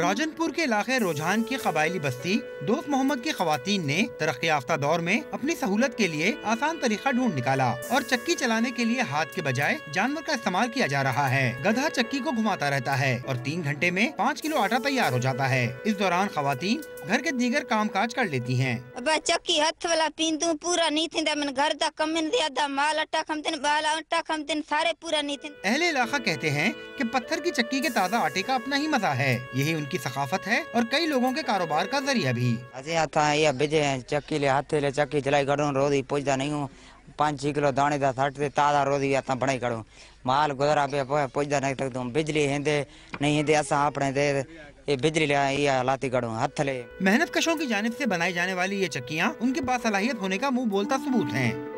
राजनपुर के इलाके रुझान की कबायली बस्ती दोस्त मोहम्मद की खवातीन ने तरक्की याफ्ता दौर में अपनी सहूलत के लिए आसान तरीका ढूंढ निकाला और चक्की चलाने के लिए हाथ के बजाय जानवर का इस्तेमाल किया जा रहा है। गधा चक्की को घुमाता रहता है और 3 घंटे में 5 किलो आटा तैयार हो जाता है। इस दौरान खवातीन घर के दीगर काम काज कर लेती हैं। चक्की हथ वाला पींदू पूरा नहीं थी मन घर दा कमिन दिया माल आटा खमतिन बाल आटा खमतिन सारे पूरा नहीं थी। अहले इलाका कहते हैं कि पत्थर की चक्की के ताज़ा आटे का अपना ही मजा है। यही उनकी सकाफत है और कई लोगों के कारोबार का जरिया भी। चक्की ले हाथ ले चक्की चलाई करूँ रोज ही पूछता नहीं हूँ 5-6 किलो दाने दा सट ताज़ा रोज ही आता बनाई करूँ माल गुजरा पे पूछता नहीं तक तुम बिजली हिंदे नहीं हिंदे असा अपने दे ये बिजली ले लाती करूँ हथ ले। मेहनत कशों की जानिब से बनाई जाने वाली ये चक्कियाँ उनके बासलाहियत होने का मुंह बोलता सबूत हैं।